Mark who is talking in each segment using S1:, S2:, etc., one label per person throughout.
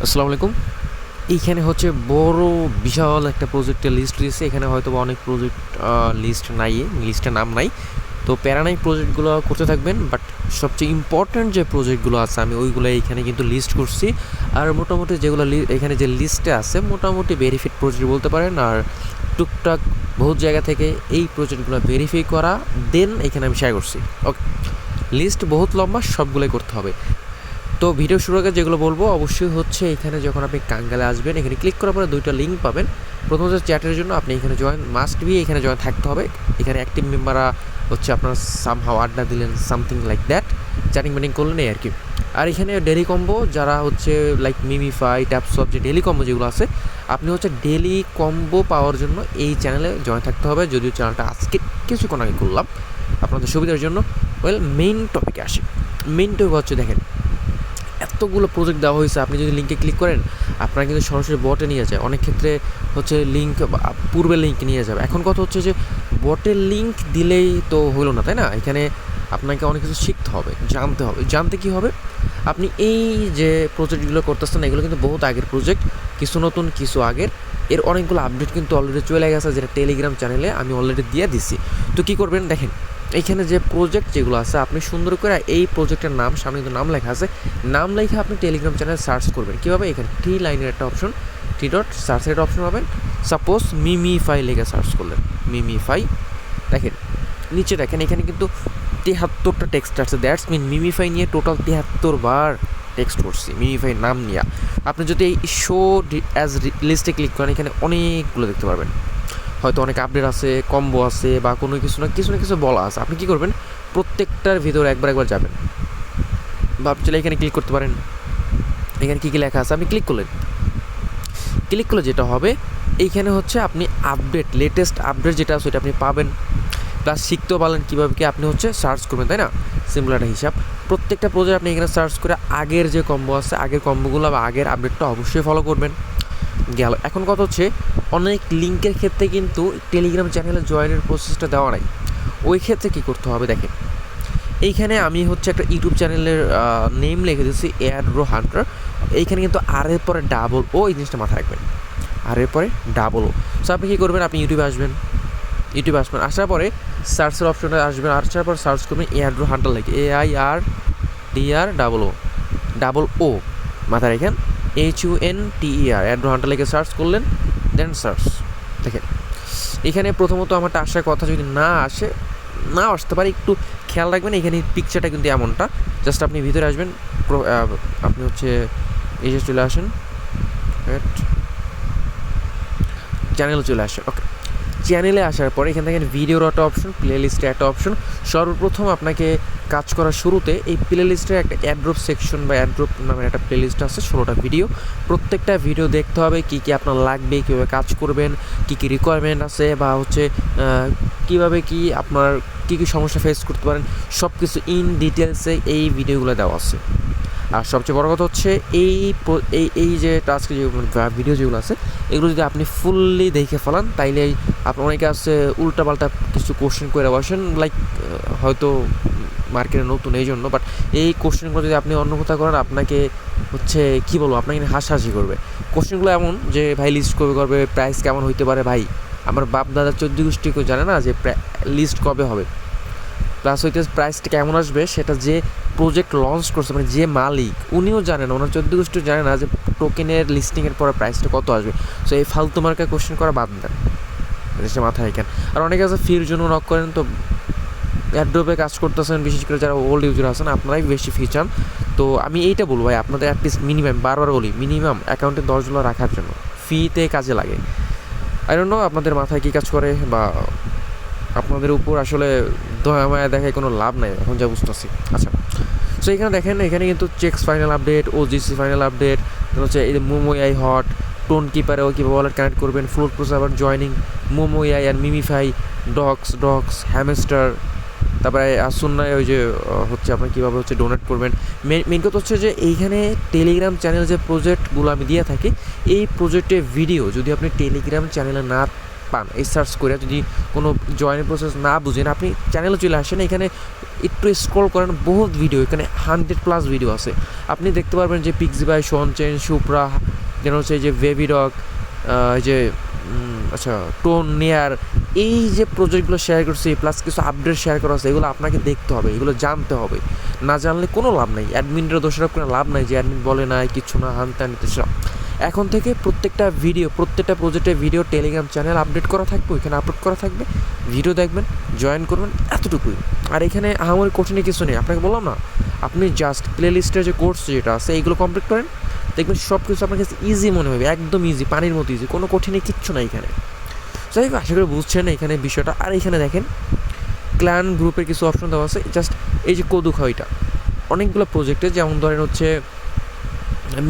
S1: আসসালামু আলাইকুম। এইখানে হচ্ছে বড় বিশাল একটা প্রজেক্টের লিস্ট দিয়েছে। এখানে হয়তো অনেক প্রজেক্ট লিস্ট নাই, লিস্টে নাম নাই। তো প্যারা নাই, প্রজেক্টগুলো করতে থাকবেন। বাট সবচেয়ে ইম্পর্ট্যান্ট যে প্রজেক্টগুলো আছে আমি ওইগুলো এইখানে কিন্তু লিস্ট করছি। আর মোটামুটি যেগুলো এখানে যে লিস্টে আছে মোটামুটি ভেরিফাইড প্রজেক্ট বলতে পারেন। আর টুকটাক বহুত জায়গা থেকে এই প্রজেক্টগুলো ভেরিফাই করা দেন এখানে আমি শেয়ার করছি। ওকে, লিস্ট বহুত লম্বা, সবগুলোই করতে হবে। তো ভিডিও শুরু আগে যেগুলো বলবো অবশ্যই হচ্ছে এখানে যখন আপনি কাঙ্গালে আসবেন এখানে ক্লিক করার পরে দুইটা লিঙ্ক পাবেন। প্রথমত চ্যাটের জন্য আপনি এখানে জয়েন মাস্ট বি, এখানে জয়েন থাকতে হবে। এখানে অ্যাক্টিভ মেম্বাররা হচ্ছে আপনার সামহাও আড্ডা দিলেন, something like that, chatting meeting করলেন এই আর কি। আর এখানে ডেলি কম্বো যারা হচ্ছে লাইক মিমিফাই, ট্যাপসপ, যে ডেলি কম্বো যেগুলো আছে আপনি হচ্ছে ডেলি কম্বো পাওয়ার জন্য এই চ্যানেলে জয়েন থাকতে হবে। যদিও চ্যানেলটা আজকে কিছুক্ষণ আগে করলাম আপনাদের সুবিধার জন্য। ওয়েল, মেইন টপিকে আসি। মেইন টপিক হচ্ছে দেখেন এতগুলো প্রজেক্ট দেওয়া হয়েছে, আপনি যদি লিঙ্কে ক্লিক করেন আপনারা কিন্তু সরাসরি বটে নিয়ে যায়। অনেক ক্ষেত্রে হচ্ছে লিঙ্ক পূর্বের লিঙ্ক নিয়ে যাবে। এখন কথা হচ্ছে যে বটের লিঙ্ক দিলেই তো হলো না, তাই না? এখানে আপনাকে অনেক কিছু শিখতে হবে, জানতে হবে। জানতে কী হবে, আপনি এই যে প্রজেক্টগুলো করতেছেন এগুলো কিন্তু বহুত আগের প্রজেক্ট, কিছু নতুন কিছু আগের। এর অনেকগুলো আপডেট কিন্তু অলরেডি চলে গেছে, যেটা টেলিগ্রাম চ্যানেলে আমি অলরেডি দিয়ে দিছি। তো কী করবেন দেখেন, এইখানে যে প্রজেক্ট যেগুলো আছে আপনি সুন্দর করে এই প্রজেক্টের নাম, সামনে কিন্তু নাম লেখা আছে, নাম লেখা আপনি টেলিগ্রাম চ্যানেল সার্চ করবেন। কীভাবে, এখানে টি লাইনের একটা অপশন, টি ডট সার্চের একটা অপশন পাবেন। সাপোজ মিমিফাই লেখা সার্চ করলেন, মিমিফাই, দেখেন নিচে দেখেন এখানে কিন্তু 73টা টেক্সট আছে। দ্যাটস মিন মিমিফাই নিয়ে টোটাল 73 বার টেক্সট করছি, মিমিফাই নাম নিয়ে। আপনি যদি এই শো অ্যাজ লিস্টে ক্লিক করেন এখানে অনেকগুলো দেখতে পারবেন। হয়তো অনেক আপডেট আছে, কম্বো আছে, বা কোনো কিছু না কিছু বলা আছে। আপনি কী করবেন, প্রত্যেকটার ভিতরে একবার যাবেন। ভাবছিলেন এখানে ক্লিক করতে পারেন, এখানে কী কী লেখা আছে আপনি ক্লিক করলেন। ক্লিক করলে যেটা হবে এইখানে হচ্ছে আপনি আপডেট, লেটেস্ট আপডেট যেটা আছে সেটা আপনি পাবেন। প্লাস শিখতেও পারলেন কীভাবে কি আপনি হচ্ছে সার্চ করবেন, তাই না? সিম্পল একটা হিসাব। প্রত্যেকটা প্রজেক্ট আপনি এখানে সার্চ করে আগের যে কম্বো আছে আগের কম্বোগুলো বা আগের আপডেটটা অবশ্যই ফলো করবেন। গেল। এখন কথা হচ্ছে অনেক লিঙ্কের ক্ষেত্রে কিন্তু টেলিগ্রাম চ্যানেলে জয়েনের প্রসেসটা দেওয়া নাই। ওই ক্ষেত্রে কী করতে হবে দেখেন, এইখানে আমি হচ্ছে একটা ইউটিউব চ্যানেলের নেম লিখে দিচ্ছি, এয়ারড্রো হান্টার। এইখানে কিন্তু আর এর পরে ডাবল ও, এই জিনিসটা মাথায় রাখবেন, আর এর পরে ডাবল ও। সো আপনি কী করবেন, আপনি ইউটিউবে আসবেন, আসার পরে সার্চের অপশনটা আসবেন, আসার পর সার্চ করবেন এয়ারড্রো হান্টার লিখে, AIRDR ডাবল ও মাথায় রেখেন, HUNTER, এয়ারড্রো হান্টার লিখে সার্চ করলেন, দেন সার্চ। দেখেন এখানে প্রথমত আমারটা আসার কথা, যদি না আসতে পারে একটু খেয়াল রাখবেন। এখানে পিকচারটা কিন্তু এমনটা, জাস্ট আপনি ভিতরে আসবেন, আপনি হচ্ছে এই যে চলে আসেন, চ্যানেলে চলে আসেন। ওকে, চ্যানেলে আসার পরে এখান থেকে ভিডিওর একটা অপশন, প্লে লিস্টে একটা অপশন। সর্বপ্রথম আপনাকে কাজ করার শুরুতে এই প্লে লিস্টের একটা অ্যাড্রপ সেকশন বা অ্যাড্রপ নামের একটা প্লে লিস্ট আছে, 16টা ভিডিও। প্রত্যেকটা ভিডিও দেখতে হবে, কী কী আপনার লাগবে, কীভাবে কাজ করবেন, কী কী রিকোয়ারমেন্ট আছে, বা হচ্ছে কীভাবে কি আপনার কী কী সমস্যা ফেস করতে পারেন, সব কিছু ইন ডিটেলসে এই ভিডিওগুলো দেওয়া আছে। আর সবচেয়ে বড় কথা হচ্ছে এই যে টাস্ক যে ভিডিও যেগুলো আছে এগুলো যদি আপনি ফুললি দেখে ফেলান তাইলে আপনার অনেকে আছে উল্টাপাল্টা কিছু কোশ্চেন করে বসেন, লাইক হয়তো মার্কেটে নতুন এই জন্য। বাট এই কোশ্চেনগুলো যদি আপনি অন্য কোথাও করেন আপনাকে হচ্ছে কী বলবো, আপনাকে হাসাহাসি করবে। কোশ্চেনগুলো এমন যে ভাই লিস্ট কবে করবে, প্রাইস কেমন হইতে পারে, ভাই আমার বাপ দাদা 14 গোষ্ঠী কেউ জানে না যে লিস্ট কবে হবে, প্লাস হইতে প্রাইসটা কেমন আসবে সেটা যে প্রজেক্ট লঞ্চ করছে মানে যে মালিক উনিও জানেন, ওনার 14 গোষ্ঠী জানে না যে টোকেনের লিস্টিংয়ের পরে প্রাইসটা কত আসবে। সো এই ফালতু মার্কা কোশ্চেন করা বাদ দেন, জিনিসটা মাথায় রাখেন। আর অনেকে আছে ফির জন্য নক করেন, তো অ্যাড্রপে কাজ করতেছেন, বিশেষ করে যারা ওল্ড ইউজার আছেন আপনারাই বেশি ফি চান। তো আমি এইটা বলবো ভাই, আপনাদের অ্যাটলিস্ট মিনিমাম, বারবার বলি, মিনিমাম অ্যাকাউন্টে $10 রাখার জন্য, ফিতে কাজে লাগে। আই ডোন্ট নো আপনাদের মাথায় কী কাজ করে, বা আপনাদের উপর আসলে দয়া মায়া দেখায় কোনো লাভ নাই এখন যা বুঝতেছি। আচ্ছা, সো এখানে দেখেন, এখানে কিন্তু checks final update, OGC final update, হচ্ছে এই মোমো AI হট, টোন কিপারেও কীভাবে ওয়ালেট কানেক্ট করবেন, ফ্লোট প্রোসাভার জয়নিং, মোমো AI আর মিমিফাই, ডক্স হ্যামস্টার, তারপরে আসুন্নায় ওই যে হচ্ছে আপনার কীভাবে হচ্ছে ডোনেট করবেন। মেন কথা হচ্ছে যে এইখানে টেলিগ্রাম চ্যানেল যে প্রজেক্টগুলো আমি দিয়ে থাকি, এই প্রজেক্টের ভিডিও যদি আপনি টেলিগ্রাম চ্যানেলে না পান, এই সার্চ করে যদি কোনো জয়েনের প্রসেস না বুঝেন আপনি চ্যানেলে চলে আসেন, এখানে একটু স্ক্রল করেন, বহুত ভিডিও, এখানে 100+ ভিডিও আছে। আপনি দেখতে পারবেন যে পিক্সিবাই, শনচেন, সুপ্রা, যেন হচ্ছে যে বেবি ডগ, যে আচ্ছা টোন নেয়ার, এই যে প্রজেক্টগুলো শেয়ার করছি প্লাস কিছু আপডেট শেয়ার করা আছে, এগুলো আপনাকে দেখতে হবে, এগুলো জানতে হবে। না জানলে কোনো লাভ নাই, অ্যাডমিনরা দোষারোপ করে লাভ নাই যে অ্যাডমিন বলে নাই কিছু না, হানতে এখন থেকে প্রত্যেকটা ভিডিও, প্রত্যেকটা প্রজেক্টের ভিডিও টেলিগ্রাম চ্যানেল আপডেট করা থাকবে, ওইখানে আপলোড করা থাকবে, ভিডিও দেখবেন, জয়েন করবেন, এতটুকুই। আর এখানে আমার কঠিন কিছু নেই, আপনাকে বললাম না, আপনি জাস্ট প্লে লিস্টের যে কোর্স যেটা আছে এইগুলো কমপ্লিট করেন, দেখবেন সব কিছু আপনার কাছে ইজি মনে হবে, একদম ইজি, পানির মতো ইজি, কোনো কঠিনই কিচ্ছু না এখানে। যাই হোক, আশা করি বুঝছেন এখানে বিষয়টা। আর এখানে দেখেন ক্ল্যান গ্রুপের কিছু অপশন দেওয়া আছে, জাস্ট এই যে কদুক হয়টা অনেকগুলো প্রজেক্টে, যেমন ধরেন হচ্ছে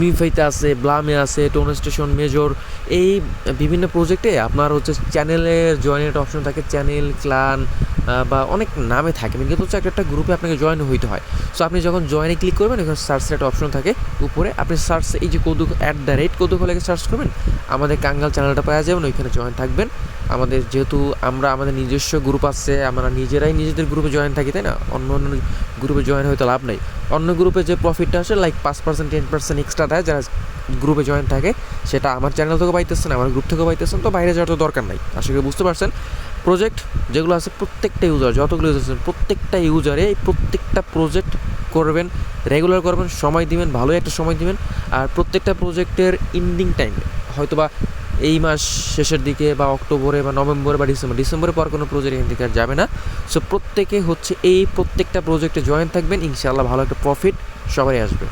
S1: মিফাইতে আছে, ব্লামে আছে, টোন স্টেশন, মেজর, এই বিভিন্ন প্রজেক্টে আপনার হচ্ছে চ্যানেলের জয়েনের একটা অপশন থাকে, চ্যানেল, ক্লান বা অনেক নামে থাকে, কিন্তু হচ্ছে একটা গ্রুপে আপনাকে জয়েন হইতে হয়। সো আপনি যখন জয়েনে ক্লিক করবেন, এখানে সার্চের একটা অপশন থাকে উপরে, আপনি সার্চ এই যে কদুক @কদুক লেগে সার্চ করবেন, আমাদের কাঙ্গাল চ্যানেলটা পাওয়া যাবেন, ওইখানে জয়েন থাকবেন। আমাদের যেহেতু আমরা আমাদের নিজস্ব গ্রুপ আছে, আমরা নিজেরাই নিজেদের গ্রুপে জয়েন থাকি, তাই না, অন্য অন্য গ্রুপে জয়েন হয়তো লাভ নেই। অন্য গ্রুপে যে প্রফিটটা আসে লাইক 5% 10% এক্সট্রা দেয় যারা গ্রুপে জয়েন থাকে, সেটা আমার চ্যানেল থেকে পাইতেছেন, আমার গ্রুপ থেকে পাইতেছেন, তো বাইরে যাওয়ার তো দরকার নাই। আশা করি বুঝতে পারছেন। প্রজেক্ট যেগুলো আছে প্রত্যেকটা ইউজার, যতগুলো ইউজার আছেন প্রত্যেকটা ইউজারে এই প্রত্যেকটা প্রজেক্ট করবেন, রেগুলার করবেন, সময় দিবেন, ভালোই একটা সময় দিবেন। আর প্রত্যেকটা প্রজেক্টের এন্ডিং টাইমে হয়তো বা এই মাস শেষের দিকে বা অক্টোবরে বা নভেম্বরে বা ডিসেম্বরে পর কোনো প্রজেক্ট এখান থেকে আর যাবে না। সো প্রত্যেকে হচ্ছে এই প্রত্যেকটা প্রজেক্টে জয়েন থাকবেন, ইনশাআল্লাহ ভালো একটা প্রফিট সবারই আসবে।